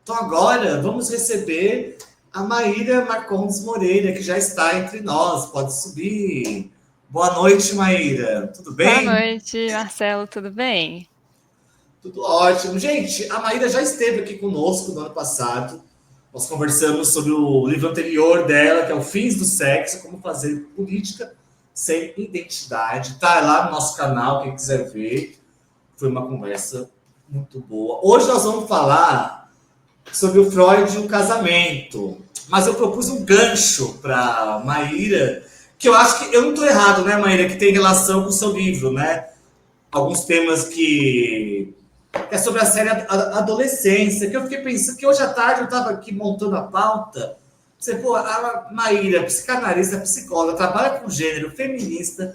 Então agora vamos receber a Maíra Marcondes Moreira, que já está entre nós. Pode subir. Boa noite, Maíra. Tudo Boa bem? noite, Marcelo, tudo bem? Tudo ótimo. Gente, a Maíra já esteve aqui conosco no ano passado. Nós conversamos sobre o livro anterior dela, que é O Fins do Sexo, como fazer política sem identidade. Tá lá no nosso canal, quem quiser ver. Foi uma conversa muito boa. Hoje nós vamos falar sobre o Freud e o casamento. Mas eu propus um gancho para Maíra, que eu acho que eu não estou errado, né, Maíra, que tem relação com o seu livro, né? Alguns temas que é sobre a série Adolescência, que eu fiquei pensando que hoje à tarde eu estava aqui montando a pauta. Você, pô, a Maíra, psicanalista, psicóloga, trabalha com gênero, feminista,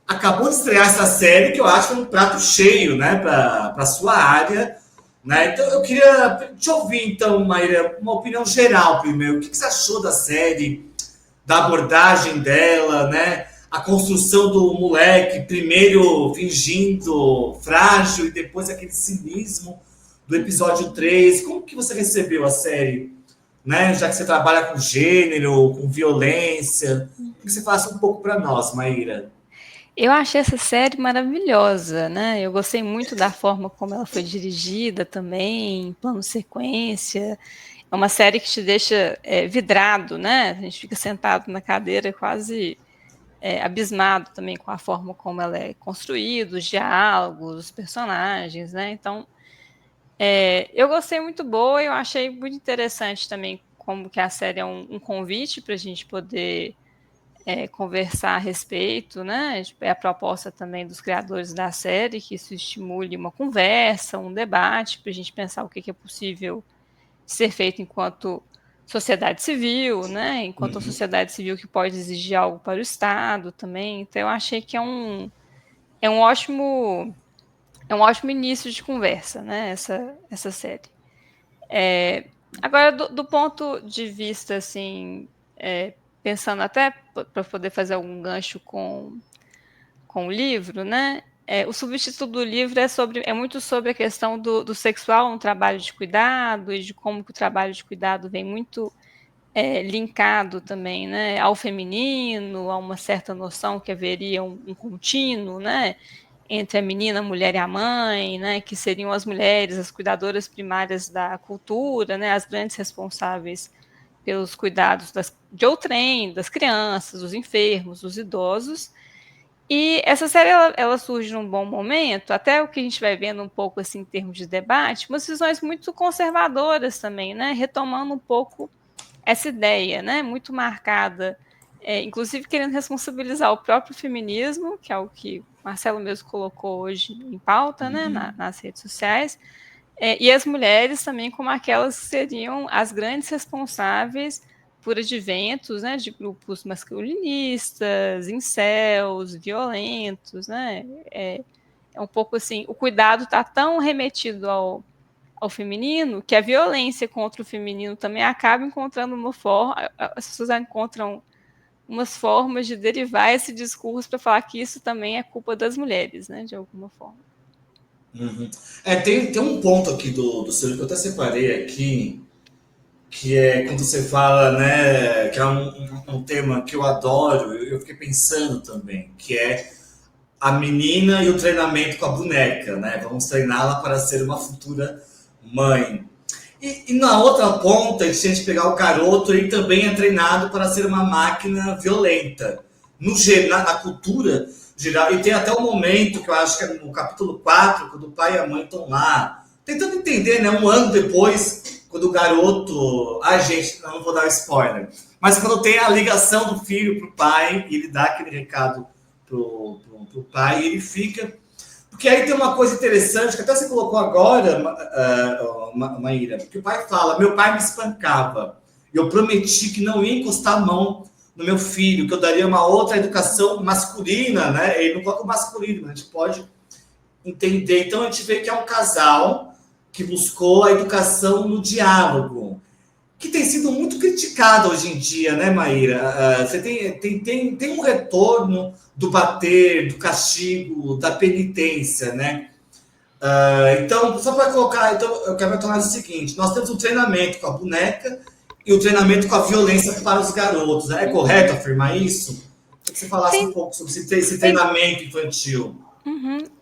acabou de estrear essa série que eu acho que é um prato cheio, né, para a sua área, né? Então eu queria te ouvir, então, Maíra, uma opinião geral primeiro. O que você achou da série, da abordagem dela, né? A construção do moleque, primeiro fingindo frágil e depois aquele cinismo do episódio 3. Como que você recebeu a série? Né? Já que você trabalha com gênero, com violência. Que você faça um pouco para nós, Maíra. Eu achei essa série maravilhosa, né? Eu gostei muito da forma como ela foi dirigida também, plano sequência. É uma série que te deixa vidrado, né? A gente fica sentado na cadeira quase abismado também com a forma como ela é construída, os diálogos, os personagens, né? Então, eu gostei muito boa e eu achei muito interessante também como que a série é um convite para a gente poder conversar a respeito, né? É a proposta também dos criadores da série que isso estimule uma conversa, um debate, para a gente pensar o que é possível ser feito enquanto sociedade civil, né? Enquanto a sociedade civil que pode exigir algo para o Estado também. Então, eu achei que é um ótimo é um ótimo início de conversa, né? Essa série. Agora, do ponto de vista assim, pensando até para poder fazer algum gancho com o livro, né? O subtítulo do livro é muito sobre a questão do sexual, um trabalho de cuidado, e de como que o trabalho de cuidado vem muito linkado também, né, ao feminino, a uma certa noção que haveria um contínuo, né, entre a menina, a mulher e a mãe, né, que seriam as mulheres, as cuidadoras primárias da cultura, né, as grandes responsáveis pelos cuidados de outrem, das crianças, dos enfermos, dos idosos. E essa série ela surge num bom momento, até o que a gente vai vendo um pouco assim em termos de debate, umas visões muito conservadoras também, né, retomando um pouco essa ideia, né, muito marcada, inclusive querendo responsabilizar o próprio feminismo, que é o que Marcelo mesmo colocou hoje em pauta, né, nas redes sociais, e as mulheres também como aquelas que seriam as grandes responsáveis por adventos, né, de grupos masculinistas, incels, violentos, né, é um pouco assim, o cuidado está tão remetido ao feminino, que a violência contra o feminino também acaba encontrando uma forma, as pessoas encontram umas formas de derivar esse discurso para falar que isso também é culpa das mulheres, né, de alguma forma. Uhum. Tem um ponto aqui do seu livro que eu até separei aqui, que é quando você fala, né, que é um tema que eu adoro, eu fiquei pensando também, que é a menina e o treinamento com a boneca, né? Vamos treiná-la para ser uma futura mãe. E na outra ponta, a gente tem que pegar o garoto, ele também é treinado para ser uma máquina violenta. Na cultura geral, e tem até um momento que eu acho que é no capítulo 4, quando o pai e a mãe estão lá, tentando entender, né? Um ano depois, quando o garoto. Ai, gente, eu não vou dar spoiler. Mas quando tem a ligação do filho pro pai, e ele dá aquele recado pro pai, e ele fica. Porque aí tem uma coisa interessante, que até você colocou agora, Maíra, porque o pai fala, meu pai me espancava. Eu prometi que não ia encostar a mão no meu filho, que eu daria uma outra educação masculina, né? Ele não coloca o masculino, mas a gente pode entender. Então a gente vê que é um casal que buscou a educação no diálogo, que tem sido muito criticada hoje em dia, né, Maíra? Você tem um retorno do bater, do castigo, da penitência, né? Então, só para colocar, então, eu quero retornar o seguinte: nós temos um treinamento com a boneca e o treinamento com a violência para os garotos. Né? É correto afirmar isso? Queria que você falasse um Sim, pouco sobre esse treinamento infantil.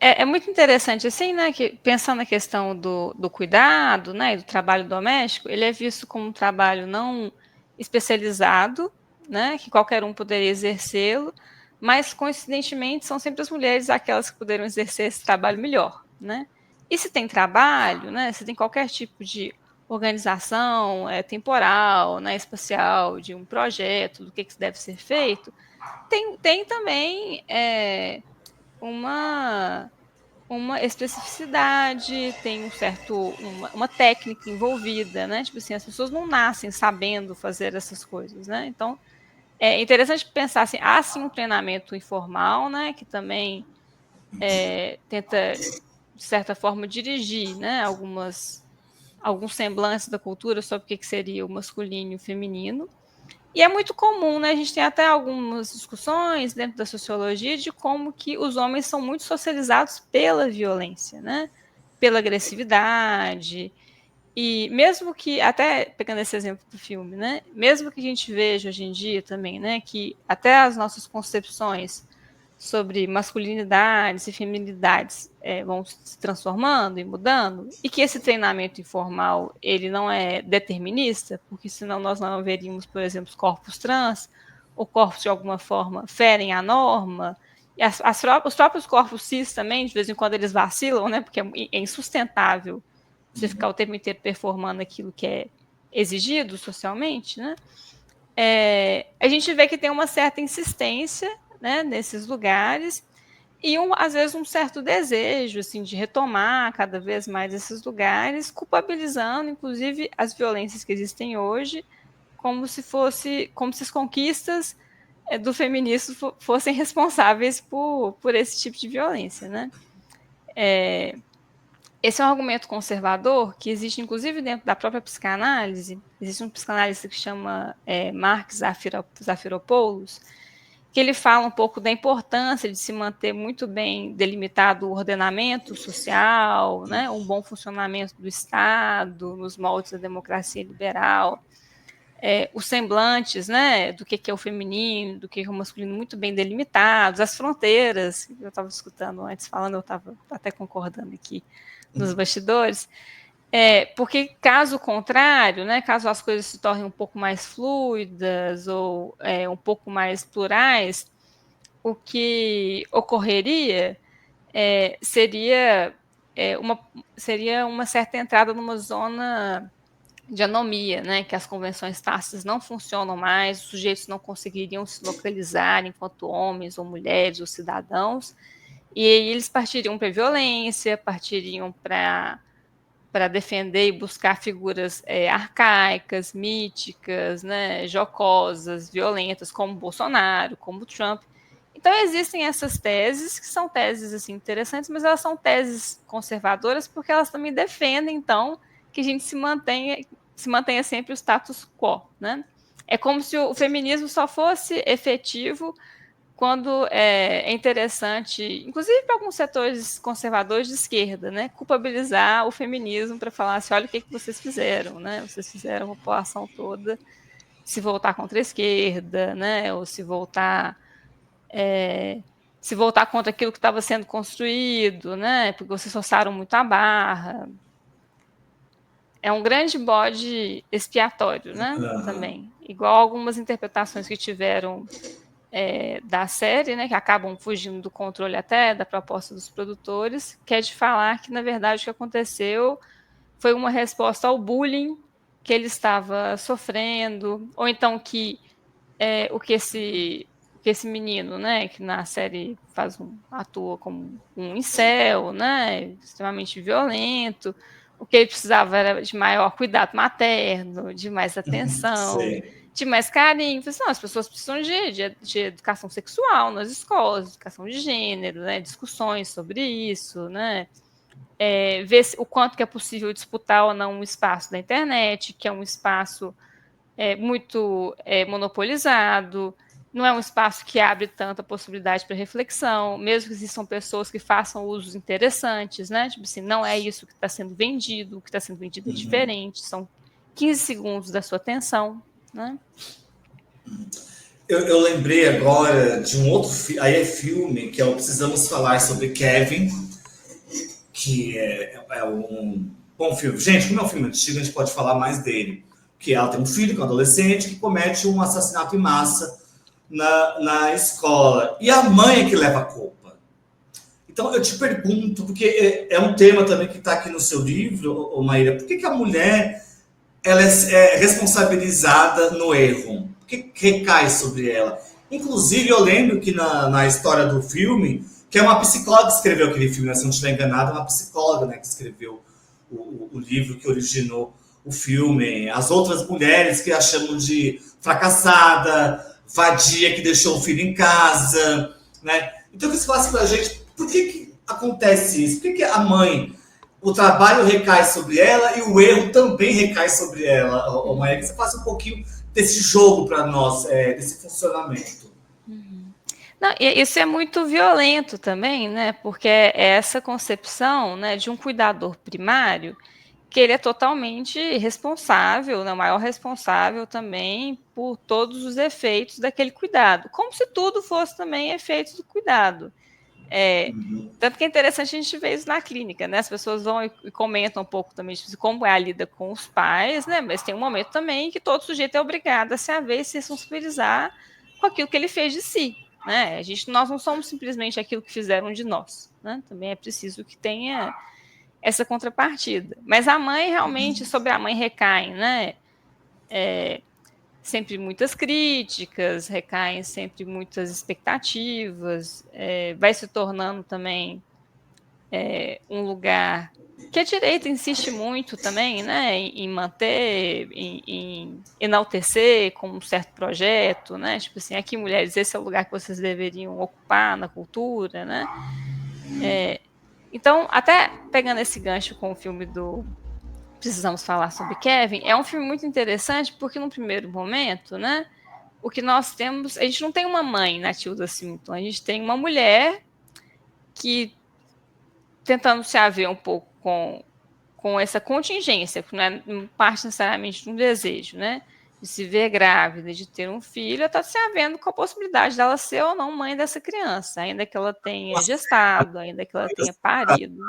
É muito interessante, assim, né, que pensando na questão do cuidado, né, e do trabalho doméstico, ele é visto como um trabalho não especializado, né, que qualquer um poderia exercê-lo, mas coincidentemente são sempre as mulheres aquelas que poderiam exercer esse trabalho melhor, né. E se tem trabalho, né, se tem qualquer tipo de organização temporal, né, espacial, de um projeto, do que deve ser feito, tem também uma uma especificidade, tem uma técnica envolvida, né? Tipo assim, as pessoas não nascem sabendo fazer essas coisas, né? Então, é interessante pensar assim, há sim um treinamento informal, né? Que também tenta, de certa forma, dirigir, né? Alguns semblantes da cultura sobre o que seria o masculino e o feminino. E é muito comum, né? A gente tem até algumas discussões dentro da sociologia de como que os homens são muito socializados pela violência, né? Pela agressividade. E mesmo que, até pegando esse exemplo do filme, né? Mesmo que a gente veja hoje em dia também, né? Que até as nossas concepções sobre masculinidades e feminilidades vão se transformando e mudando, e que esse treinamento informal ele não é determinista, porque senão nós não veríamos, por exemplo, os corpos trans, ou corpos de alguma forma ferem a norma, e os próprios corpos cis também, de vez em quando eles vacilam, né, porque é insustentável você ficar o tempo inteiro performando aquilo que é exigido socialmente, né? A gente vê que tem uma certa insistência, né, nesses lugares e às vezes um certo desejo assim de retomar cada vez mais esses lugares, culpabilizando inclusive as violências que existem hoje, como se as conquistas do feminismo fossem responsáveis por esse tipo de violência, né? Esse é um argumento conservador que existe, inclusive, dentro da própria psicanálise. Existe um psicanalista que chama Mark Zafiropoulos, que ele fala um pouco da importância de se manter muito bem delimitado o ordenamento social, né, um bom funcionamento do Estado, nos moldes da democracia liberal, os semblantes, né, do que é o feminino, do que é o masculino muito bem delimitados, as fronteiras, eu estava escutando antes falando, eu estava até concordando aqui nos bastidores, porque caso contrário, né, caso as coisas se tornem um pouco mais fluidas ou um pouco mais plurais, o que ocorreria seria uma certa entrada numa zona de anomia, né, que as convenções tácitas não funcionam mais, os sujeitos não conseguiriam se localizar enquanto homens ou mulheres ou cidadãos, e aí eles partiriam para a violência, partiriam para defender e buscar figuras arcaicas, míticas, né, jocosas, violentas, como Bolsonaro, como Trump. Então existem essas teses, que são teses assim, interessantes, mas elas são teses conservadoras porque elas também defendem, então, que a gente se mantenha sempre o status quo. Né? É como se o feminismo só fosse efetivo quando é interessante, inclusive para alguns setores conservadores de esquerda, né, culpabilizar o feminismo para falar assim, olha o que vocês fizeram, né? Vocês fizeram a população toda se voltar contra a esquerda, né? Ou se voltar contra aquilo que estava sendo construído, né? Porque vocês forçaram muito a barra. É um grande bode expiatório, né? Também. Igual algumas interpretações que tiveram da série, né, que acabam fugindo do controle até da proposta dos produtores, que é de falar que, na verdade, o que aconteceu foi uma resposta ao bullying que ele estava sofrendo, ou então que o que esse menino, né, que na série atua como um incel, né, extremamente violento, o que ele precisava era de maior cuidado materno, de mais atenção, Sim. de mais carinho. Não, as pessoas precisam de educação sexual nas escolas, educação de gênero, né, discussões sobre isso, né, ver o quanto que é possível disputar ou não um espaço da internet, que é um espaço muito monopolizado, não é um espaço que abre tanta possibilidade para reflexão, mesmo que existam pessoas que façam usos interessantes, né? Tipo assim, não é isso que está sendo vendido, o que está sendo vendido é diferente, são 15 segundos da sua atenção, né? Eu lembrei agora de um outro filme, que é o Precisamos Falar sobre Kevin, que é um bom filme. Gente, como é um filme antigo, a gente pode falar mais dele. Que ela tem um filho, que é um adolescente, que comete um assassinato em massa na escola. E a mãe é que leva a culpa. Então, eu te pergunto, porque é um tema também que está aqui no seu livro, Maíra, por que a mulher ela é responsabilizada no erro? Por que recai sobre ela? Inclusive, eu lembro que na história do filme, que é uma psicóloga que escreveu aquele filme, né? Se não estiver enganado, é uma psicóloga, né, que escreveu o livro que originou o filme. As outras mulheres que a chamam de fracassada, vadia que deixou o filho em casa, né? Então, que você falasse pra gente, por que acontece isso? Por que a mãe, o trabalho recai sobre ela e o erro também recai sobre ela, Maia? Que você faça um pouquinho desse jogo para nós, desse funcionamento. Não, isso é muito violento também, né? Porque é essa concepção, né, de um cuidador primário que ele é totalmente responsável, né, o maior responsável também por todos os efeitos daquele cuidado, como se tudo fosse também efeitos do cuidado. Tanto que é interessante a gente ver isso na clínica, né? As pessoas vão e comentam um pouco também de como é a lida com os pais, né? Mas tem um momento também que todo sujeito é obrigado a se haver e se responsabilizar com aquilo que ele fez de si, né? Nós não somos simplesmente aquilo que fizeram de nós, né? Também é preciso que tenha essa contrapartida. Mas a mãe, realmente, sobre a mãe recaem, né? Sempre muitas críticas, recaem sempre muitas expectativas, vai se tornando também um lugar que a direita insiste muito também, né, em manter, em enaltecer como um certo projeto, né, tipo assim, aqui mulheres, esse é o lugar que vocês deveriam ocupar na cultura, né. Então, até pegando esse gancho com o filme do Precisamos Falar sobre Kevin, é um filme muito interessante porque no primeiro momento, né, o que nós temos, a gente não tem uma mãe na Tilda Swinton, a gente tem uma mulher que tentando se haver um pouco com essa contingência, que não parte necessariamente de um desejo, né? De se ver grávida, de ter um filho, está se havendo com a possibilidade dela ser ou não mãe dessa criança, ainda que ela tenha gestado, ainda que ela tenha parido.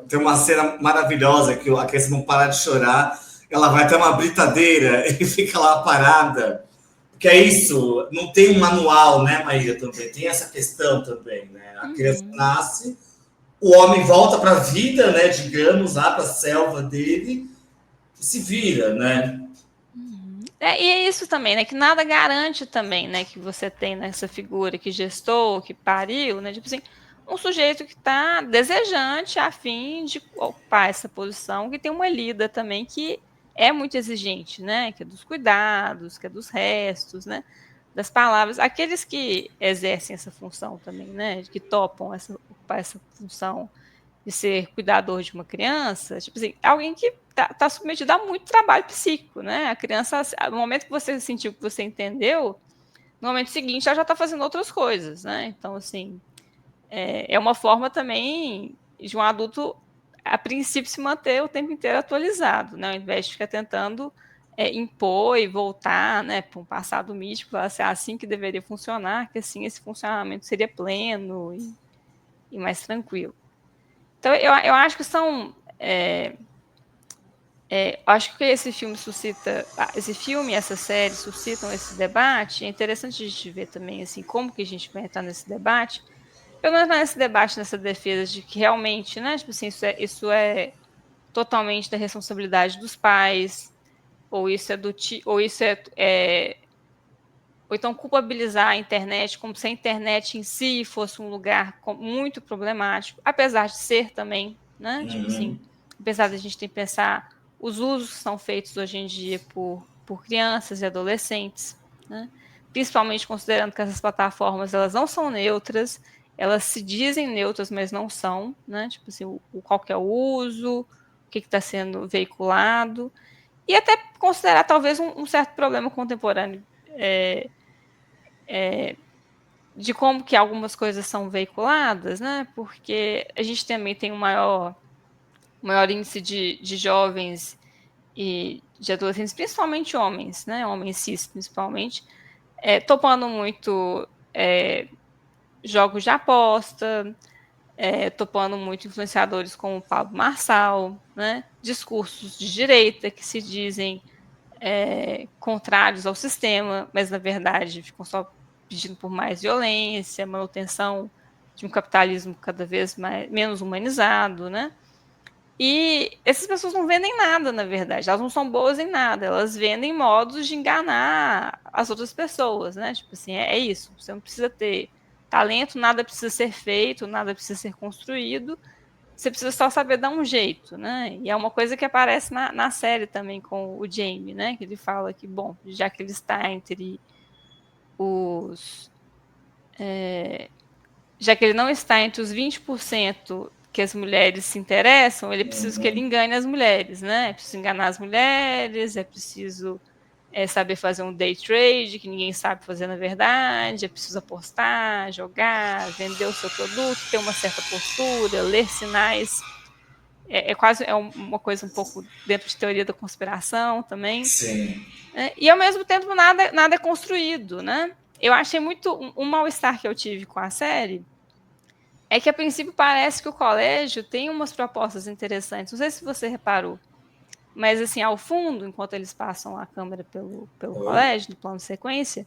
Tem uma cena maravilhosa que a criança não para de chorar, ela vai até uma britadeira e fica lá parada. Porque é isso, não tem um manual, né, Maíra, também. Tem essa questão também, né? A criança nasce, o homem volta para a vida, né, digamos, lá para a selva dele, e se vira, né? E é isso também, né? Que nada garante também, né? Que você tem nessa figura que gestou, que pariu, né? Tipo assim, um sujeito que está desejante, a fim de ocupar essa posição, que tem uma lida também que é muito exigente, né? Que é dos cuidados, que é dos restos, né? Das palavras. Aqueles que exercem essa função também, né? Que topam ocupar essa função de ser cuidador de uma criança, tipo assim, alguém que tá submetido a muito trabalho psíquico, né? A criança, no momento que você sentiu que você entendeu, no momento seguinte ela já está fazendo outras coisas, né? Então, assim, é uma forma também de um adulto, a princípio, se manter o tempo inteiro atualizado, né? Ao invés de ficar tentando impor e voltar, né, para um passado mítico, assim, assim que deveria funcionar, que assim esse funcionamento seria pleno e mais tranquilo. Então, eu acho que são. Acho que esse filme suscita. Esse filme e essa série suscitam esse debate. É interessante a gente ver também assim, como que a gente vai entrar nesse debate. Eu não entrar nesse debate, nessa defesa de que realmente, né? Tipo assim, isso é totalmente da responsabilidade dos pais, ou isso é ou isso ou então culpabilizar a internet como se a internet em si fosse um lugar muito problemático, apesar de ser também, né? Tipo assim, apesar de a gente ter que pensar os usos que são feitos hoje em dia por crianças e adolescentes, né? Principalmente considerando que essas plataformas elas não são neutras, elas se dizem neutras, mas não são, né? Tipo assim, qual que é o uso, o que está sendo veiculado, e até considerar talvez um certo problema contemporâneo de como que algumas coisas são veiculadas, né? Porque a gente também tem um maior índice de jovens e de adolescentes, principalmente homens, né? Homens cis, principalmente, topando muito jogos de aposta, topando muito influenciadores como o Pablo Marçal, né? Discursos de direita que se dizem contrários ao sistema, mas na verdade ficam só pedindo por mais violência, manutenção de um capitalismo cada vez menos humanizado, né? E essas pessoas não vendem nada, na verdade. Elas não são boas em nada. Elas vendem modos de enganar as outras pessoas, né? Tipo assim, é isso. Você não precisa ter talento, nada precisa ser feito, nada precisa ser construído. Você precisa só saber dar um jeito, né? E é uma coisa que aparece na série também com o Jamie, né? Que ele fala que, bom, já que ele está entre os... já que ele não está entre os 20% que as mulheres se interessam, ele precisa que ele engane as mulheres, né? É preciso enganar as mulheres, é preciso saber fazer um day trade, que ninguém sabe fazer na verdade, é preciso apostar, jogar, vender o seu produto, ter uma certa postura, ler sinais. Quase uma coisa um pouco dentro de teoria da conspiração também. Sim. E ao mesmo tempo nada é construído, né? Eu achei muito um mal-estar que eu tive com a série é que a princípio parece que o colégio tem umas propostas interessantes. Não sei se você reparou, mas assim, ao fundo, enquanto eles passam a câmera pelo colégio, no plano de sequência,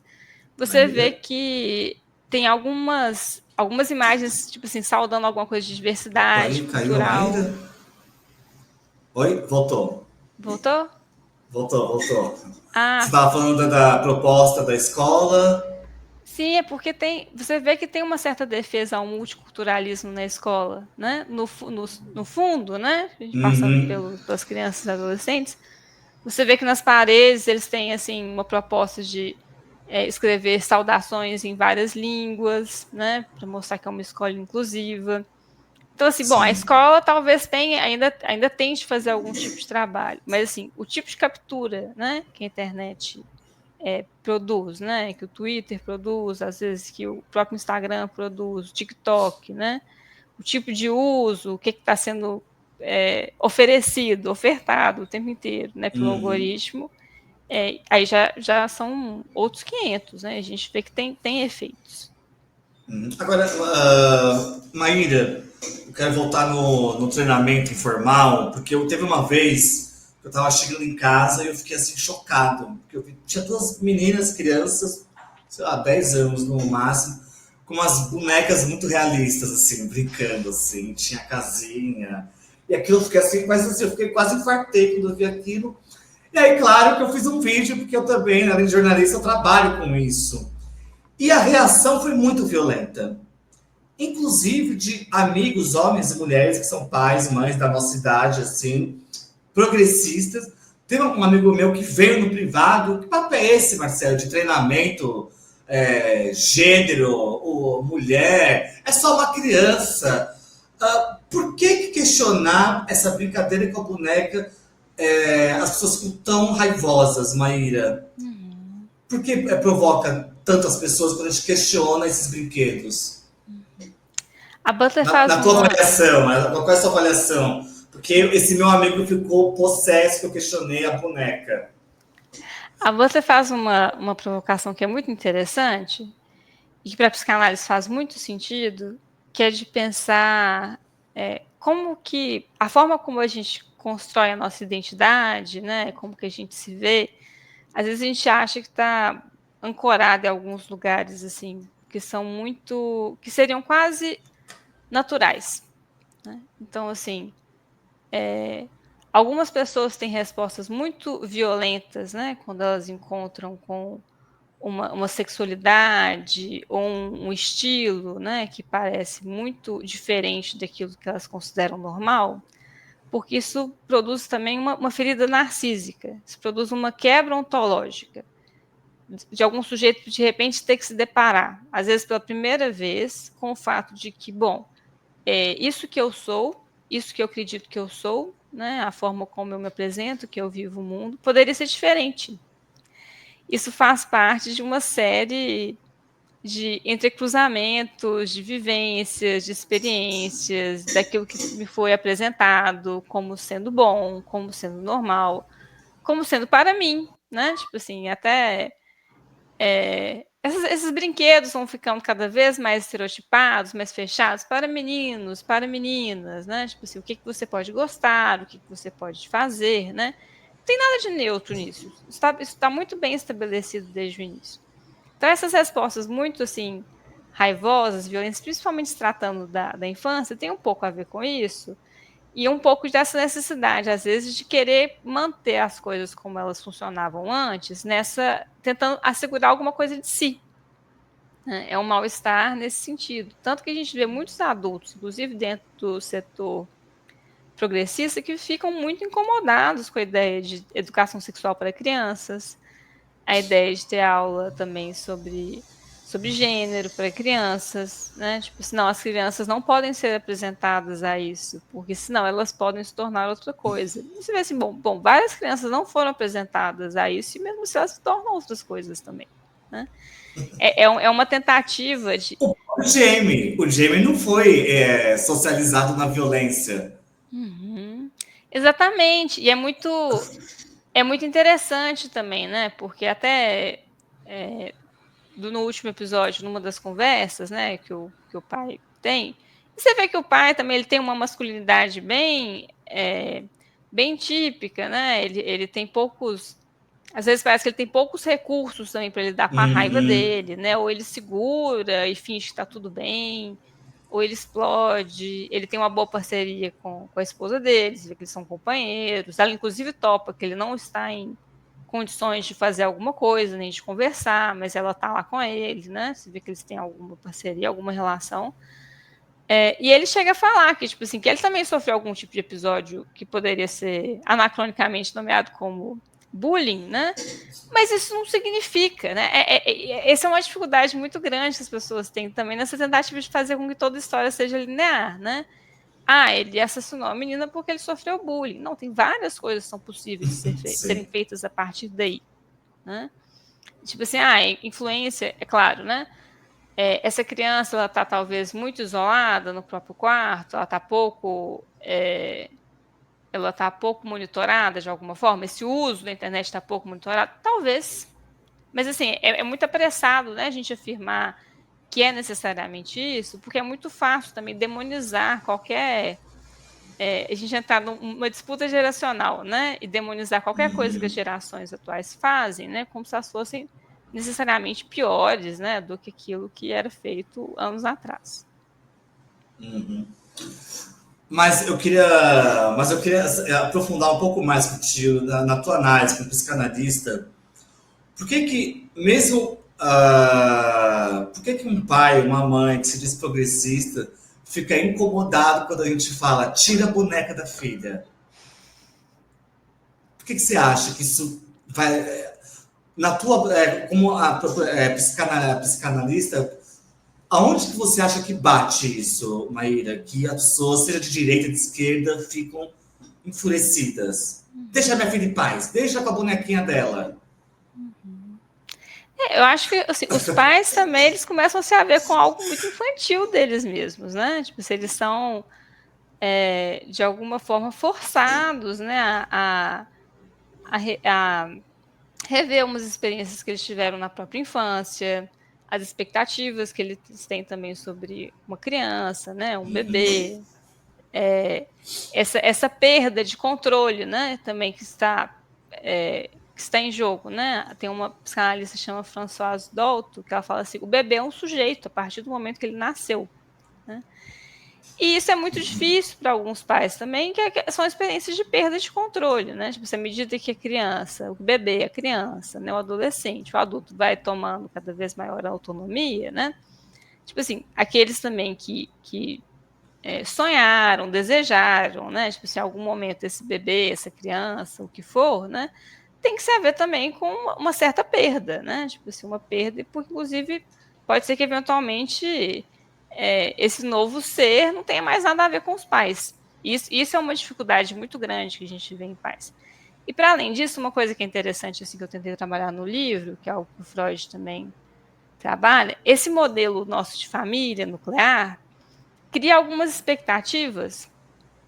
você vê que tem algumas imagens, tipo assim, saudando alguma coisa de diversidade Oi, caiu a cultural. Maíra? Oi, voltou. Voltou? Voltou. Você Ah, estava falando da proposta da escola. sim, é porque você vê que tem uma certa defesa ao multiculturalismo na escola, né? No fundo, né? A gente passando Uhum. pelas crianças e adolescentes, você vê que nas paredes eles têm assim uma proposta de escrever saudações em várias línguas, né? Para mostrar que é uma escola inclusiva. Então, assim, bom, a Sim. escola talvez tenha, ainda tente fazer algum tipo de trabalho, mas assim, o tipo de captura, né? Que a internet produz, né? Que o Twitter produz, às vezes que o próprio Instagram produz, o TikTok, né? O tipo de uso, o que está sendo oferecido, ofertado o tempo inteiro, né? Pelo Uhum. algoritmo, aí já são outros 500, né? A gente vê que tem efeitos. Agora, Maíra, eu quero voltar no treinamento informal, porque eu teve uma vez que eu estava chegando em casa e eu fiquei assim chocado, porque tinha duas meninas, crianças, sei lá, 10 anos no máximo, com umas bonecas muito realistas, assim, brincando, assim, tinha casinha. E aquilo eu fiquei assim, mas assim, eu fiquei quase infartei quando eu vi aquilo. E aí, claro que eu fiz um vídeo, porque eu também, além de jornalista, eu trabalho com isso. E a reação foi muito violenta, inclusive de amigos, homens e mulheres que são pais, mães da nossa idade, assim, progressistas. Tem um amigo meu que veio no privado. Que papo é esse, Marcelo, de treinamento, gênero, mulher? É só uma criança. Por que questionar essa brincadeira com a boneca? As pessoas ficam tão raivosas, Maíra. Por que provoca tantas pessoas quando a gente questiona esses brinquedos? A Butler faz Na tua uma. avaliação, qual é a sua avaliação? Porque esse meu amigo ficou possesso que eu questionei a boneca. A Butler faz uma provocação que é muito interessante e que para a psicanálise faz muito sentido, que é de pensar como que a forma como a gente constrói a nossa identidade, né, como que a gente se vê, às vezes a gente acha que está ancorado em alguns lugares assim que são muito, que seriam quase naturais, né? Então assim, algumas pessoas têm respostas muito violentas, né, quando elas encontram com uma sexualidade ou um estilo, né, que parece muito diferente daquilo que elas consideram normal, porque isso produz também uma ferida narcísica, isso produz uma quebra ontológica de algum sujeito de repente ter que se deparar, às vezes pela primeira vez, com o fato de que, bom, isso que eu sou, isso que eu acredito que eu sou, né, a forma como eu me apresento, que eu vivo o mundo, poderia ser diferente. Isso faz parte de uma série de entrecruzamentos, de vivências, de experiências, daquilo que me foi apresentado como sendo bom, como sendo normal, como sendo para mim, né? Tipo assim, até esses brinquedos vão ficando cada vez mais estereotipados, mais fechados para meninos, para meninas, né? Tipo assim, o que você pode gostar, o que você pode fazer, né? Não tem nada de neutro nisso. Isso está muito bem estabelecido desde o início. Então, essas respostas muito, assim, raivosas, violentas, principalmente se tratando da infância, tem um pouco a ver com isso, e um pouco dessa necessidade, às vezes, de querer manter as coisas como elas funcionavam antes, tentando assegurar alguma coisa de si. Né? É um mal-estar nesse sentido. Tanto que a gente vê muitos adultos, inclusive dentro do setor progressista, que ficam muito incomodados com a ideia de educação sexual para crianças, a ideia de ter aula também sobre gênero para crianças, né? Tipo, senão as crianças não podem ser apresentadas a isso, porque senão elas podem se tornar outra coisa. E você vê assim, bom, várias crianças não foram apresentadas a isso, e mesmo se elas se tornam outras coisas também, né? É uma tentativa de... O Jamie não foi socializado na violência. Uhum. Exatamente, e é muito interessante também, né? Porque até no último episódio, numa das conversas, né, que o pai tem, você vê que o pai também ele tem uma masculinidade bem típica, né? Ele tem poucos, às vezes parece que ele tem poucos recursos também para lidar com a raiva Uhum. dele, né? Ou ele segura e finge que está tudo bem, ou ele explode. Ele tem uma boa parceria com a esposa dele, você vê que eles são companheiros. Ela inclusive topa que ele não está em condições de fazer alguma coisa, nem de conversar, mas ela tá lá com ele, né? Você vê que eles têm alguma parceria, alguma relação. E ele chega a falar que, tipo assim, que ele também sofreu algum tipo de episódio que poderia ser anacronicamente nomeado como bullying, né? Mas isso não significa, né? Essa é uma dificuldade muito grande que as pessoas têm também nessa tentativa de fazer com que toda história seja linear, né? Ah, ele assassinou a menina porque ele sofreu bullying. Não, tem várias coisas que são possíveis de serem Sim. feitas a partir daí, né? Tipo assim, influência, é claro, né? Essa criança, ela tá talvez muito isolada no próprio quarto, ela tá pouco monitorada de alguma forma, esse uso da internet está pouco monitorado, talvez. Mas assim, é muito apressado, né, a gente afirmar que é necessariamente isso, porque é muito fácil também demonizar a gente entrar numa disputa geracional, né? E demonizar qualquer coisa que as gerações atuais fazem, né? Como se elas fossem necessariamente piores, né? Do que aquilo que era feito anos atrás. Mas eu queria aprofundar um pouco mais contigo na tua análise como psicanalista. Por que que um pai, uma mãe que se diz progressista fica incomodado quando a gente fala tira a boneca da filha? Por que que você acha que isso vai na tua como psicanalista, aonde que você acha que bate isso, Maíra? Que as pessoas, seja de direita, de esquerda, ficam enfurecidas. Deixa minha filha em paz, deixa com a bonequinha dela. Eu acho que assim, os pais também eles começam a se haver com algo muito infantil deles mesmos, né? Tipo, se eles são de alguma forma forçados, né, a rever umas experiências que eles tiveram na própria infância, as expectativas que eles têm também sobre uma criança, né, um bebê, essa perda de controle, né, também que está em jogo, né? Tem uma psicanalista que chama Françoise Dolto, que ela fala assim, o bebê é um sujeito a partir do momento que ele nasceu, né? E isso é muito difícil para alguns pais também, que são experiências de perda de controle, né? Tipo, à medida que a criança, o bebê, a criança, né, o adolescente, o adulto vai tomando cada vez maior autonomia, né? Tipo assim, aqueles também que sonharam, desejaram, né? Tipo, se em algum momento esse bebê, essa criança, o que for, né? Tem que se haver também com uma certa perda, né? Tipo assim, uma perda, porque inclusive pode ser que eventualmente esse novo ser não tenha mais nada a ver com os pais. Isso é uma dificuldade muito grande que a gente vê em pais. E para além disso, uma coisa que é interessante assim que eu tentei trabalhar no livro, que é algo que o Freud também trabalha, esse modelo nosso de família nuclear cria algumas expectativas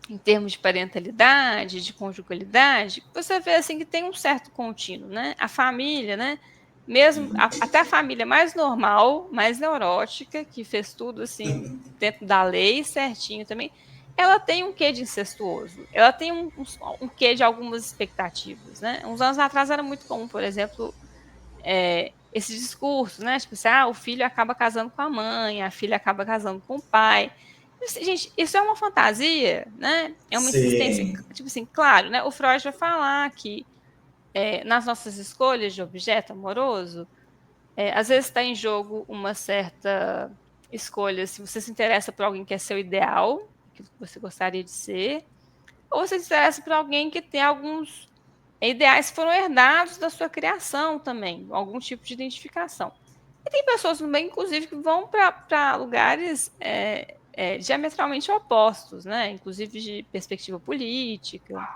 em termos de parentalidade, de conjugalidade, você vê assim que tem um certo contínuo, né? A família, né? Mesmo até a família mais normal, mais neurótica, que fez tudo assim dentro da lei, certinho também, ela tem um quê de incestuoso, ela tem um quê de algumas expectativas, né? Uns anos atrás era muito comum, por exemplo, esse discurso, né? Tipo assim, o filho acaba casando com a mãe, a filha acaba casando com o pai. Gente, isso é uma fantasia, né? É uma insistência. Sim. Tipo assim, claro, né? O Freud vai falar que nas nossas escolhas de objeto amoroso, às vezes está em jogo uma certa escolha. Se você se interessa por alguém que é seu ideal, aquilo que você gostaria de ser, ou você se interessa por alguém que tem alguns ideais que foram herdados da sua criação também, algum tipo de identificação. E tem pessoas também, inclusive, que vão para lugares diametralmente opostos, né? Inclusive de perspectiva política.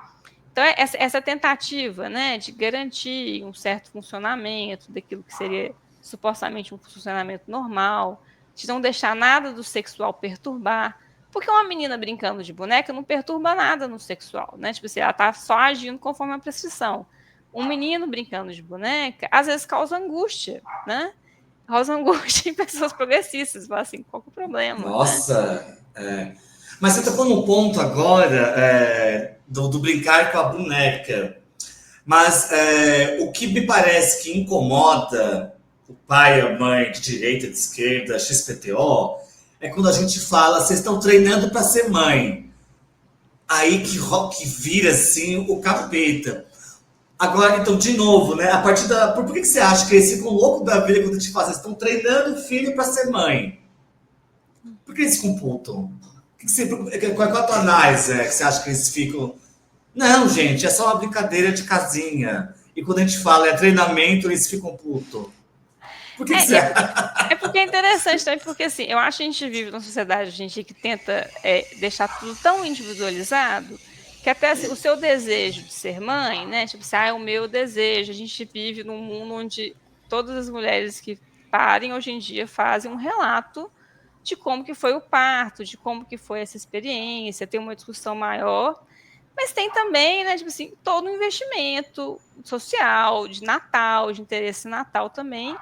Então, essa tentativa, né, de garantir um certo funcionamento daquilo que seria supostamente um funcionamento normal, de não deixar nada do sexual perturbar, porque uma menina brincando de boneca não perturba nada no sexual, né? Tipo assim, ela tá só agindo conforme a prescrição. Um menino brincando de boneca, às vezes causa angústia, né? Causa angústia em pessoas progressistas, fala assim, qual que é o problema, né? Nossa. Mas você tocou num ponto agora do brincar com a boneca. Mas o que me parece que incomoda o pai e a mãe de direita, de esquerda, XPTO, é quando a gente fala, vocês estão treinando para ser mãe. Aí que vira assim o capeta. Agora, então, de novo, né? A partir da. Por que você acha que eles ficam loucos da vida quando a gente fala, vocês estão treinando o filho para ser mãe? Por que eles se computam? Qual é a tua análise que você acha que eles ficam. Não, gente, é só uma brincadeira de casinha. E quando a gente fala treinamento, eles ficam putos. Por que você. Porque é interessante também, porque assim, eu acho que a gente vive numa sociedade, gente, que tenta deixar tudo tão individualizado, que até assim, o seu desejo de ser mãe, né? Tipo assim, é o meu desejo. A gente vive num mundo onde todas as mulheres que parem hoje em dia fazem um relato de como que foi o parto, de como que foi essa experiência, tem uma discussão maior, mas tem também, né, tipo assim, todo um investimento social, de Natal, de interesse natal também,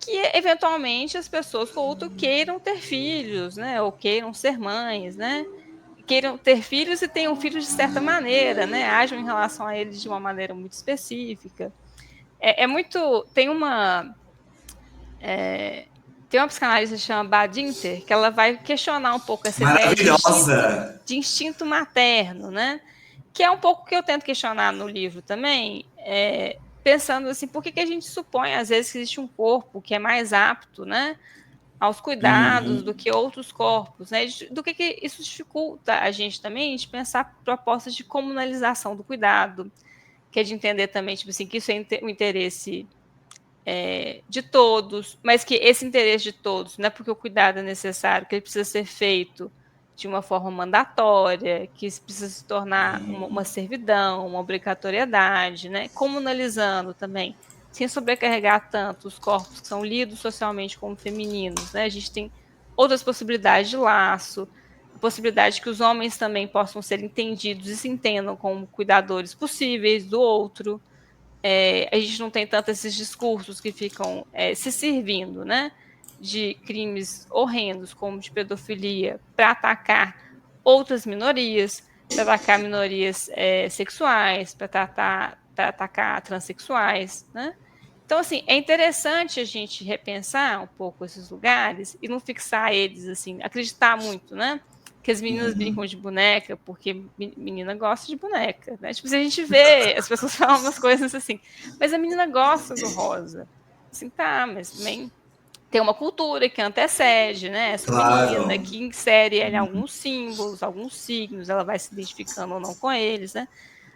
que eventualmente as pessoas com outro queiram ter filhos, né, ou queiram ser mães, né, queiram ter filhos e tenham filhos de certa maneira, né, ajam em relação a eles de uma maneira muito específica. Muito, tem uma psicanalista que chama Badinter, que ela vai questionar um pouco essa ideia Maravilhosa! de instinto materno, né? Que é um pouco que eu tento questionar no livro também, pensando assim, por que a gente supõe, às vezes, que existe um corpo que é mais apto, né, aos cuidados do que outros corpos, né? Do que isso dificulta a gente também de pensar propostas de comunalização do cuidado, que é de entender também, tipo assim, que isso é um interesse de todos, mas que esse interesse de todos, não é porque o cuidado é necessário, que ele precisa ser feito de uma forma mandatória, que isso precisa se tornar uma servidão, uma obrigatoriedade, né? Comunalizando também, sem sobrecarregar tanto os corpos que são lidos socialmente como femininos, né? A gente tem outras possibilidades de laço, a possibilidade de que os homens também possam ser entendidos e se entendam como cuidadores possíveis do outro. A gente não tem tanto esses discursos que ficam se servindo, né, de crimes horrendos como de pedofilia para atacar outras minorias, para atacar minorias sexuais, para atacar transexuais, né? Então, assim, é interessante a gente repensar um pouco esses lugares e não fixar eles, assim, acreditar muito, né? Que as meninas brincam de boneca porque menina gosta de boneca, né? Tipo, se a gente vê as pessoas falam umas coisas assim, mas a menina gosta do rosa. Assim, tá, mas também tem uma cultura que antecede, né? Essa menina Claro. que insere ela em alguns símbolos, alguns signos, ela vai se identificando ou não com eles, né?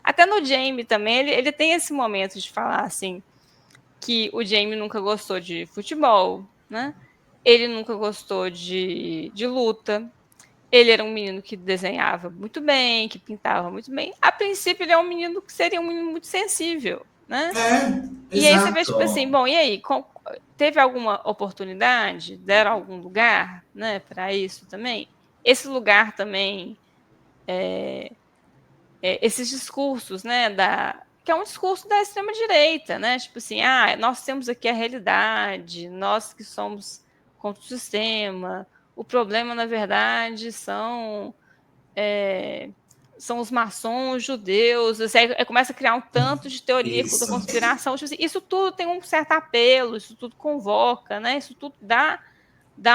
Até no Jamie também, ele tem esse momento de falar assim, que o Jamie nunca gostou de futebol, né? Ele nunca gostou de luta. Ele era um menino que desenhava muito bem, que pintava muito bem. A princípio, ele é um menino que seria um menino muito sensível, né? E aí você vê, tipo assim, Exato. bom, e aí? teve alguma oportunidade, deram algum lugar, né, para isso também? Esse lugar também, esses discursos, né, que é um discurso da extrema-direita, né, tipo assim, nós temos aqui a realidade, nós que somos contra o sistema, o problema, na verdade, são os maçons, os judeus, assim, aí começa a criar um tanto de teoria da Isso. conspiração, tipo assim, isso tudo tem um certo apelo, isso tudo convoca, né, isso tudo dá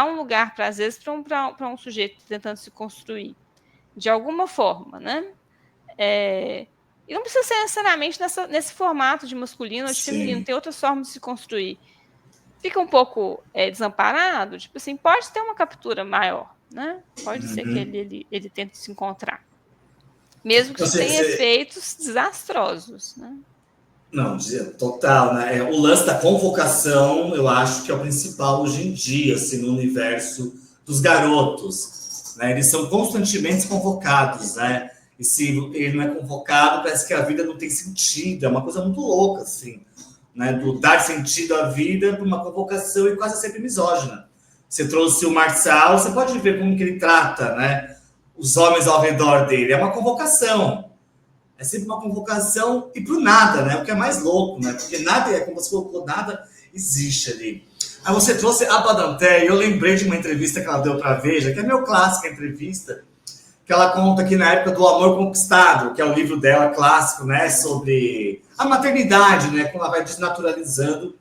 um lugar, às vezes, para um sujeito tentando se construir, de alguma forma, né? E não precisa ser necessariamente nesse formato de masculino ou de feminino, tem outras formas de se construir. Fica um pouco desamparado, tipo assim, pode ter uma captura maior, né? Pode ser que ele tente se encontrar. Mesmo que isso tenha efeitos desastrosos, né? Não, total, né? O lance da convocação, eu acho que é o principal hoje em dia, assim, no universo dos garotos, né? Eles são constantemente convocados, né? E se ele não é convocado, parece que a vida não tem sentido. É uma coisa muito louca, assim, né? Do dar sentido à vida por uma convocação e quase sempre misógina. Você trouxe o Marçal, você pode ver como que ele trata, né? Os homens ao redor dele. É uma convocação. É sempre uma convocação e pro nada, né? O que é mais louco, né? Porque nada, como você colocou, nada existe ali. Aí você trouxe a Badanté e eu lembrei de uma entrevista que ela deu para a Veja, que é meu clássica entrevista, que ela conta aqui na época do Amor Conquistado, que é o livro dela clássico, né? Sobre a maternidade, né? Como ela vai desnaturalizando,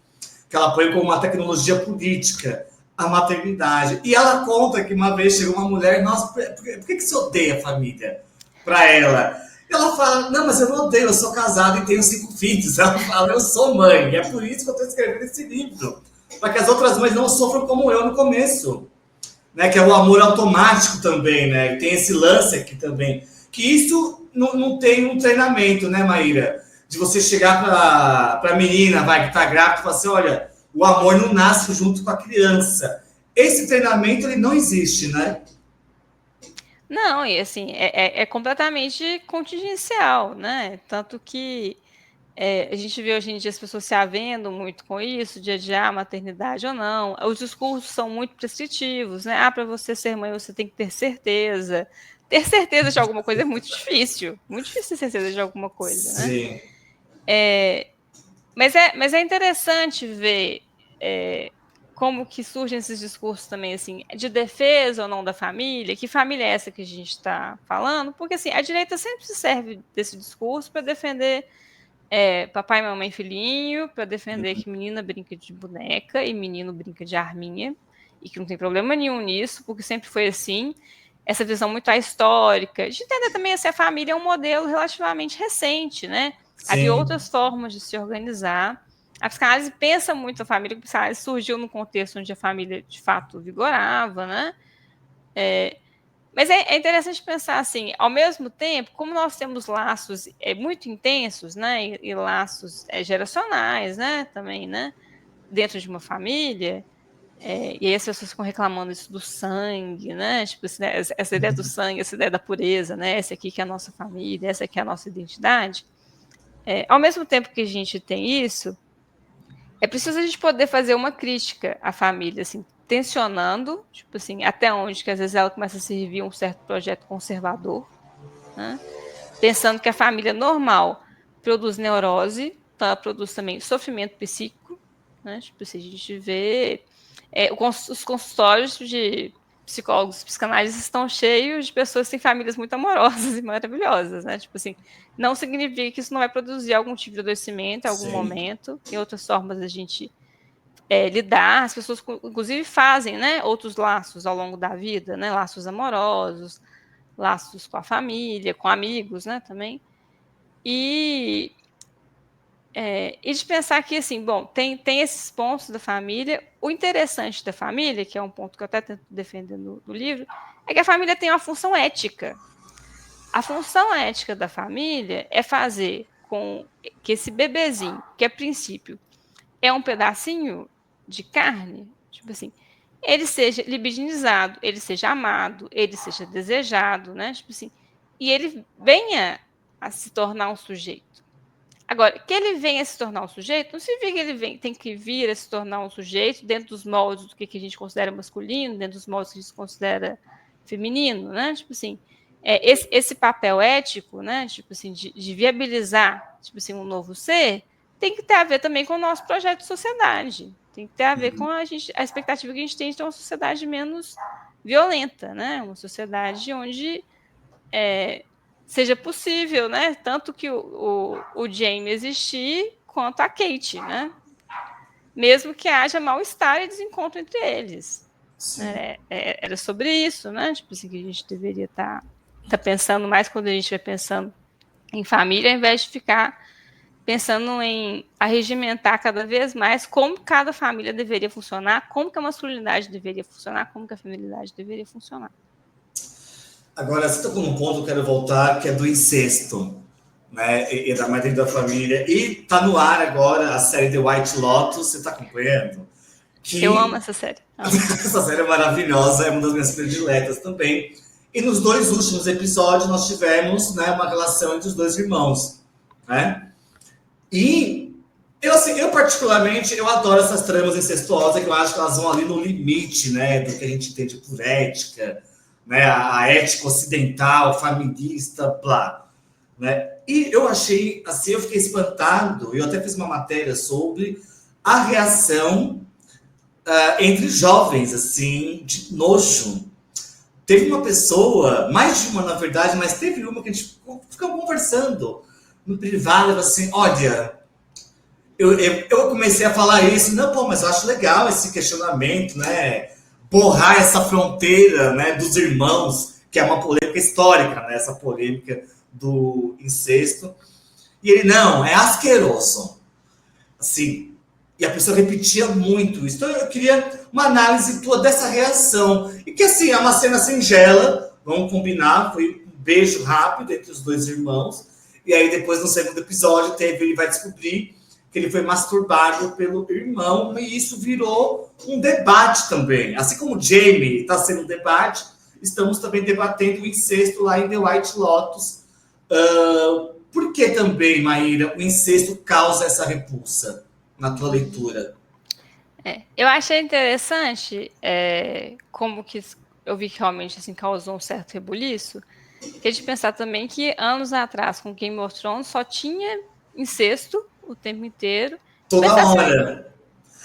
que ela põe como uma tecnologia política a maternidade. E ela conta que uma vez chegou uma mulher, nossa, por que você odeia a família? Para ela. Ela fala, não, mas eu não odeio, eu sou casada e tenho 5 filhos. Ela fala, eu sou mãe, e é por isso que eu estou escrevendo esse livro. Para que as outras mães não sofram como eu no começo. Né? Que é o amor automático também, né? E tem esse lance aqui também. Que isso não tem um treinamento, né, Maíra? De você chegar para a menina, vai, que está grávida, e falar assim, olha, o amor não nasce junto com a criança. Esse treinamento, ele não existe, né? Não, e assim, é completamente contingencial, né? Tanto que a gente vê hoje em dia as pessoas se havendo muito com isso, de adiar a maternidade ou não. Os discursos são muito prescritivos, né? Para você ser mãe, você tem que ter certeza. Ter certeza de alguma coisa é muito difícil. Muito difícil ter certeza de alguma coisa, né? Sim. Mas é interessante ver como que surgem esses discursos também, assim, de defesa ou não da família, que família é essa que a gente está falando, porque assim, a direita sempre se serve desse discurso para defender papai, mamãe, filhinho, para defender que menina brinca de boneca e menino brinca de arminha, e que não tem problema nenhum nisso, porque sempre foi assim, essa visão muito histórica, de entender também se a família é um modelo relativamente recente, né? Sim. Havia outras formas de se organizar. A psicanálise pensa muito a família, porque a psicanálise surgiu num contexto onde a família, de fato, vigorava, né? Mas é interessante pensar assim, ao mesmo tempo, como nós temos laços muito intensos, né, e laços geracionais, né, também, né, dentro de uma família, e aí as pessoas ficam reclamando isso do sangue, né, tipo, essa ideia do sangue, essa ideia da pureza, né, essa aqui que é a nossa família, essa aqui é a nossa identidade. Ao mesmo tempo que a gente tem isso, é preciso a gente poder fazer uma crítica à família, assim, tensionando, tipo assim, até onde que às vezes ela começa a servir um certo projeto conservador, né? Pensando que a família normal produz neurose, ela produz também sofrimento psíquico, né? Tipo assim, a gente vê os consultórios de psicólogos, psicanalistas estão cheios de pessoas que têm famílias muito amorosas e maravilhosas, né? Tipo assim, não significa que isso não vai produzir algum tipo de adoecimento em algum momento, tem outras formas da gente lidar, as pessoas inclusive fazem, né, outros laços ao longo da vida, né, laços amorosos, laços com a família, com amigos, né, também, e de pensar que, assim, bom, tem esses pontos da família, o interessante da família, que é um ponto que eu até tento defender no livro, é que a família tem uma função ética. A função ética da família é fazer com que esse bebezinho, que a princípio é um pedacinho de carne, tipo assim, ele seja libidinizado, ele seja amado, ele seja desejado, né? Tipo assim, e ele venha a se tornar um sujeito. Agora, que ele venha a se tornar um sujeito, não significa que ele tem que vir a se tornar um sujeito dentro dos moldes do que a gente considera masculino, dentro dos moldes que a gente considera feminino, né? Tipo assim, esse papel ético, né? Tipo assim, de viabilizar, tipo assim, um novo ser, tem que ter a ver também com o nosso projeto de sociedade. Tem que ter a ver com a expectativa que a gente tem de ter uma sociedade menos violenta, né? Uma sociedade onde seja possível, né? Tanto que o Jamie existir quanto a Kate, né? Mesmo que haja mal-estar e desencontro entre eles. Era sobre isso, né? Tipo assim, que a gente deveria estar pensando mais quando a gente vai pensando em família, ao invés de ficar pensando em arregimentar cada vez mais como cada família deveria funcionar, como que a masculinidade deveria funcionar, como que a feminilidade deveria funcionar. Agora, você tocou num ponto que eu quero voltar, que é do incesto, né? E da maioria da família. E tá no ar agora a série The White Lotus, você tá acompanhando? Eu amo essa série. Essa série é maravilhosa, é uma das minhas prediletas também. E nos 2 últimos episódios nós tivemos, né, uma relação entre os 2 irmãos, né? E eu particularmente, eu adoro essas tramas incestuosas, que eu acho que elas vão ali no limite, né, do que a gente entende por ética, né, a ética ocidental, familista, blá, né? E eu achei, assim, eu fiquei espantado, eu até fiz uma matéria sobre a reação entre jovens, assim, de nojo. Teve uma pessoa, mais de uma na verdade, mas teve uma que a gente ficou conversando no privado, assim, olha, eu comecei a falar isso, não, pô, mas eu acho legal esse questionamento, né? Borrar essa fronteira, né, dos irmãos, que é uma polêmica histórica, né? Essa polêmica do incesto. E ele, não, é asqueroso. Assim, e a pessoa repetia muito isso. Então eu queria uma análise tua dessa reação. E que assim, é uma cena singela, vamos combinar, foi um beijo rápido entre os 2 irmãos. E aí depois no segundo episódio ele vai descobrir que ele foi masturbado pelo irmão, e isso virou um debate também. Assim como o Jamie está sendo um debate, estamos também debatendo o incesto lá em The White Lotus. Por que também, Maíra, o incesto causa essa repulsa na tua leitura? Eu achei interessante como que eu vi que realmente assim, causou um certo rebuliço, que é de pensar também que anos atrás, com Game of Thrones, só tinha incesto o tempo inteiro. Toda Mas hora.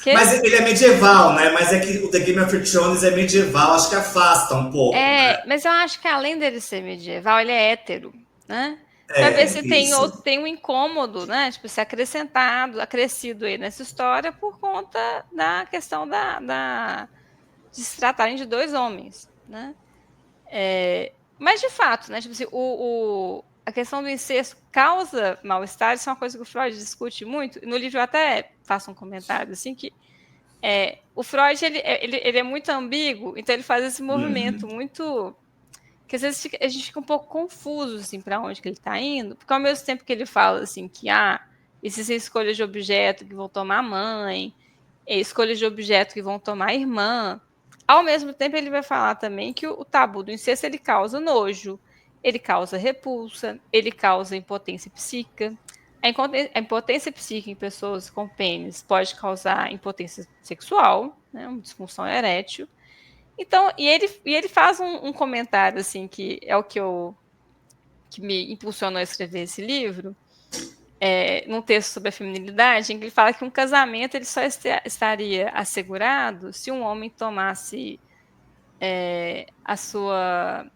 Mas ele é medieval, né? Mas é que o The Game of Thrones é medieval, acho que afasta um pouco, né? Mas eu acho que além dele ser medieval, ele é hétero, né? Para ver se tem um incômodo, né? Tipo, se acrescido aí nessa história por conta da questão de se tratarem de 2 homens, né? Mas de fato, né? Tipo assim, a questão do incesto causa mal-estar, isso é uma coisa que o Freud discute muito. No livro eu até faço um comentário assim que o Freud ele é muito ambíguo, então ele faz esse movimento muito que às vezes a gente fica um pouco confuso assim para onde que ele está indo, porque ao mesmo tempo que ele fala assim que existem escolhas de objeto que vão tomar a mãe, escolhas de objeto que vão tomar a irmã, ao mesmo tempo ele vai falar também que o tabu do incesto ele causa nojo, ele causa repulsa, ele causa impotência psíquica. A impotência psíquica em pessoas com pênis pode causar impotência sexual, né, uma disfunção erétil. Então, ele faz um comentário assim que é o que me impulsionou a escrever esse livro, num texto sobre a feminilidade, em que ele fala que um casamento ele só estaria assegurado se um homem tomasse a sua...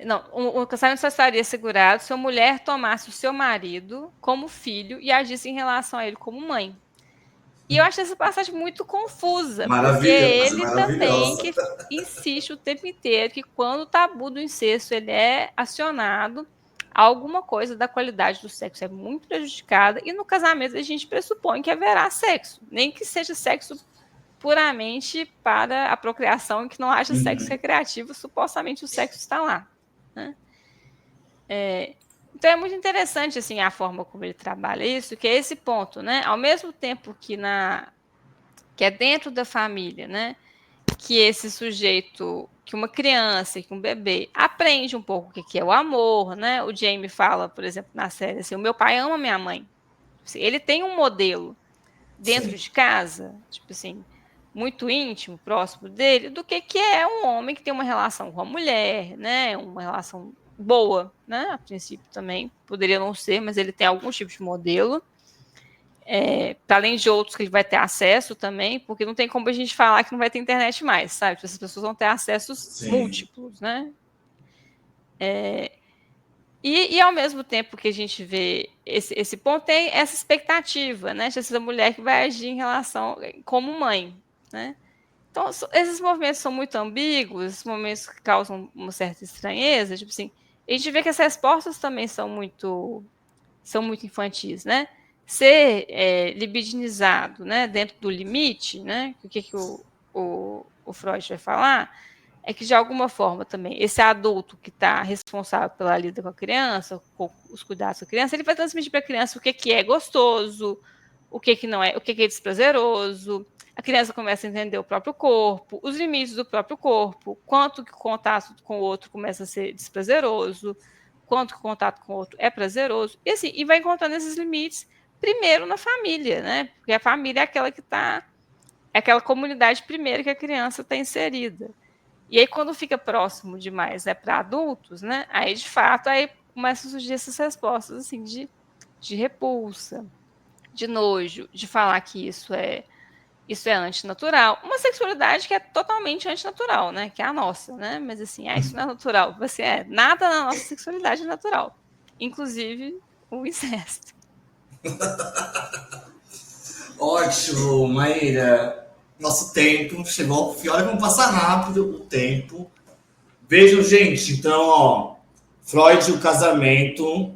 não, o casamento só estaria assegurado se a mulher tomasse o seu marido como filho e agisse em relação a ele como mãe. E eu acho essa passagem muito confusa, porque ele também que insiste o tempo inteiro que quando o tabu do incesto ele é acionado, alguma coisa da qualidade do sexo é muito prejudicada, e no casamento a gente pressupõe que haverá sexo, nem que seja sexo puramente para a procriação e que não haja sexo recreativo, supostamente o sexo está lá, né? Então é muito interessante assim a forma como ele trabalha isso, que é esse ponto, né? Ao mesmo tempo que é dentro da família, né? que esse sujeito, que uma criança, que um bebê aprende um pouco o que é o amor, né? O Jamie fala, por exemplo, na série assim, o meu pai ama minha mãe. Ele tem um modelo dentro Sim. de casa, tipo assim, muito íntimo, próximo dele, do que é um homem que tem uma relação com a mulher, né? Uma relação boa, né? A princípio também poderia não ser, mas ele tem algum tipo de modelo. Para além de outros que ele vai ter acesso também, porque não tem como a gente falar que não vai ter internet mais, sabe? Essas pessoas vão ter acessos Sim. múltiplos, né? E ao mesmo tempo que a gente vê esse ponto, tem essa expectativa, né? De essa mulher que vai agir em relação como mãe, né? Então, esses movimentos são muito ambíguos, esses momentos que causam uma certa estranheza, tipo assim, a gente vê que as respostas também são muito infantis, né? Ser libidinizado, né, dentro do limite, né? O que o Freud vai falar é que de alguma forma também esse adulto que está responsável pela lida com a criança, com os cuidados da criança, ele vai transmitir para a criança o que é gostoso, o que não é, o que é desprazeroso. A criança começa a entender o próprio corpo, os limites do próprio corpo, quanto que o contato com o outro começa a ser desprazeroso, quanto que o contato com o outro é prazeroso, e assim, e vai encontrando esses limites primeiro na família, né? Porque a família é aquela que está, é aquela comunidade primeiro que a criança está inserida. E aí, quando fica próximo demais, né, para adultos, né, aí de fato, aí começam a surgir essas respostas assim de repulsa, de nojo, de falar que isso é antinatural. Uma sexualidade que é totalmente antinatural, né? Que é a nossa, né? Mas assim, isso não é natural. Você nada na nossa sexualidade é natural. Inclusive o incesto. Ótimo, Maíra. Nosso tempo chegou ao fim. Olha como passa rápido o tempo. Vejam, gente, então, ó, Freud e o casamento.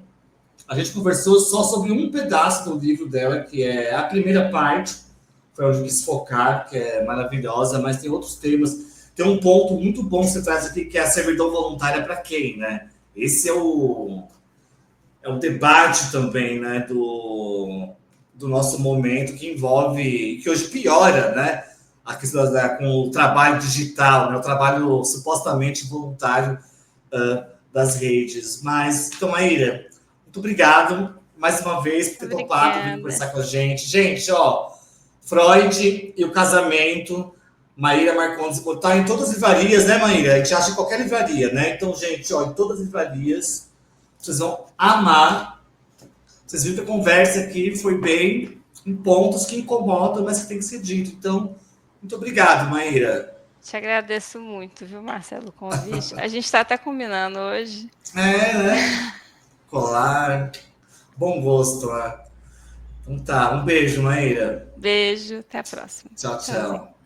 A gente conversou só sobre um pedaço do livro dela, que é a primeira parte, foi onde eu quis focar, que é maravilhosa, mas tem outros temas. Tem um ponto muito bom que você traz aqui, que é a servidão voluntária para quem, né? Esse é o debate também, né, do nosso momento, que envolve, que hoje piora, né? A questão com o trabalho digital, né, o trabalho supostamente voluntário das redes. Mas, então, Maíra, muito obrigado mais uma vez por ter topado vir Obrigada. conversar com a gente. Gente, ó, Freud e o casamento, Maíra Marcondes, tá em todas as livrarias, né, Maíra? A gente acha em qualquer livraria, né? Então, gente, ó, em todas as livrarias, vocês vão amar. Vocês viram que a conversa aqui foi bem em pontos que incomodam, mas que tem que ser dito. Então, muito obrigado, Maíra. Te agradeço muito, viu, Marcelo, o convite. A gente está até combinando hoje. Né? Colar. Bom gosto, né? Então tá, um beijo, Maíra. Beijo, até a próxima. Tchau, Tchauzinho. tchau.